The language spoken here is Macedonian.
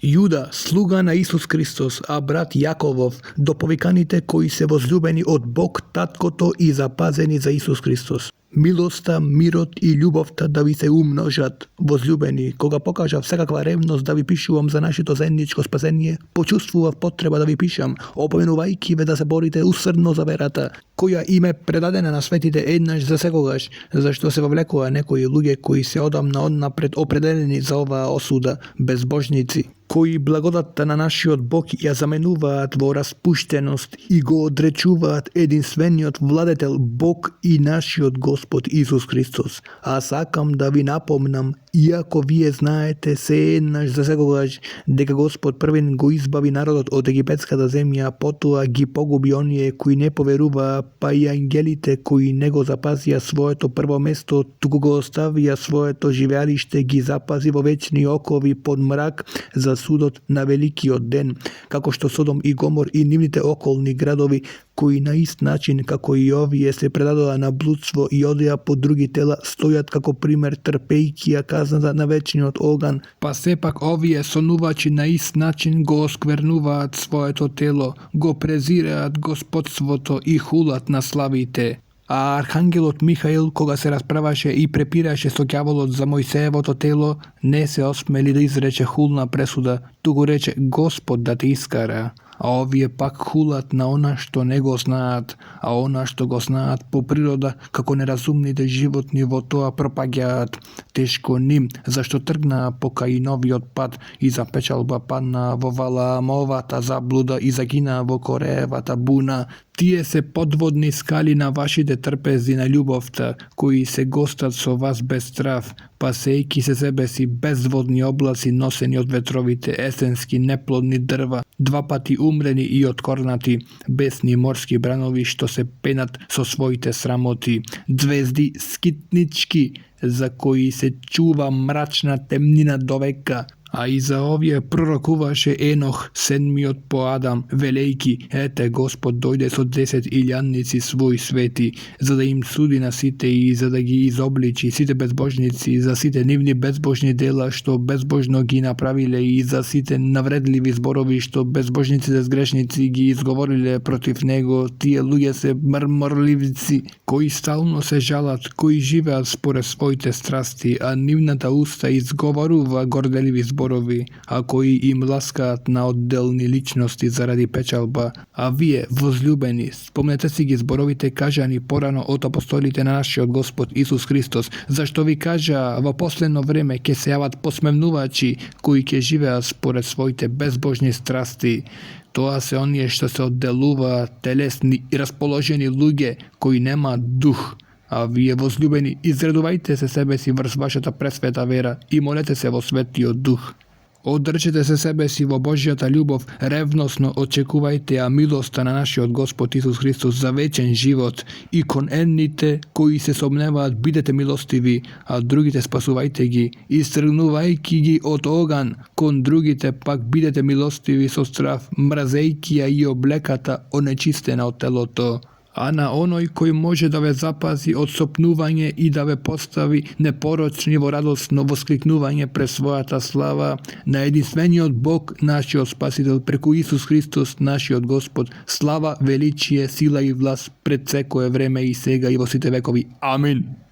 Juda, sluga na Isus Kristus a brat Jakovov, do povikaните koji se возлюбени od Бог Таткото и запазени за Исус Христос. Милоста, мирот и љубовта да ви се умножат, возлюбени, кога покажа всекаква ревност да ви пишувам за нашето заедничко спасение, почувствував потреба да ви пишам, опоменувајќи ве да се борите усрдно за верата, која им е предадена на светите еднаш за секогаш, зашто се вовлекува некои луѓе кои се одамна однапред определени за оваа осуда, безбожници, кои благодатта на нашиот Бог ја заменуваат во распуштеност и го одречуваат единствениот владетел Бог и нашиот Господ Исус Христос. А сакам да ви напомнам, иако вие знаете се еднаш за секогаш дека Господ првен го избави народот од египетската земја, потоа ги погуби оние кои не поверуваа, па и ангелите кои не го запазија своето прво место, туку го оставија своето живеалиште, ги запази во вечни окови под мрак за судот на великиот ден, како што Содом и Гомор и нивните околни градови, кои на ист начин како и овие се предадоа на блудство и одеа по други тела, стојат како пример трпејќи ја казната на вечниот оган. Па сепак овие сонувачи на ист начин го осквернуваат своето тело, го презираат господството и хулат на славите. А архангелот Михаил, кога се расправаше и препираше со ѓаволот за Мојсеевото тело, не се осмели да изрече хулна пресуда, туку рече Господ да те искара. А овие пак хулат на она што не го знаат, а она што го знаат по природа, како неразумните животни во тоа пропаѓаат. Тешко ним, зашто тргнаа по Каиновиот пат и за печалба паднаа во Валаамовата заблуда и загинаа во Кореевата буна. Тие се подводни скали на вашите трпези на љубовта, кои се гостат со вас без страв, пасејќи се себе си безводни облаци носени од ветровите, есенски неплодни дрва, два пати умрени и откорнати, бесни морски бранови што се пенат со своите срамоти, звезди скитнички, за кои се чува мрачна темнина до века. А и за овие пророкуваше Енох, седмиот по Адам, велејки, ете Господ дојде со 10 илјадници своји свети, за да им суди на сите и за да ги изобличи сите безбожници, за сите нивни безбожни дела што безбожно ги направиле и за сите навредливи зборови што безбожниците сгрешници ги изговориле против него. Тие луѓе се мрморливци, кои стално се жалат, кои живеат според своите страсти, а нивната уста изговорува горделиви зборови, а кои им ласкаат на одделни личности заради печалба. А вие, возлюбени, спомнете си ги зборовите кажани порано од апостолите на нашиот Господ Исус Христос, зашто ви кажа во последно време ќе се јават посмевнувачи кои ќе живеат според своите безбожни страсти. Тоа се оние што се одделуваат телесни и расположени луѓе кои немаат дух. А вие, возлюбени, изредувајте се себе си врз вашата пресвета вера и молете се во Светиот Дух. Одржете се себе си во Божјата љубов, ревносно очекувајте ја милоста на нашиот Господ Исус Христос за вечен живот и кон едните кои се сомневаат бидете милостиви, а другите спасувајте ги, истргнувајќи ги од оган, кон другите пак бидете милостиви со страв, мразејќи ја и облеката онечистена од телото. А на оној кој може да ве запази од сопнување и да ве постави непорочни во радосно воскликнување пред својата слава, на единствениот Бог, нашиот Спасител, преку Исус Христос, нашиот Господ, слава, величие, сила и власт пред секое време и сега и во сите векови. Амин.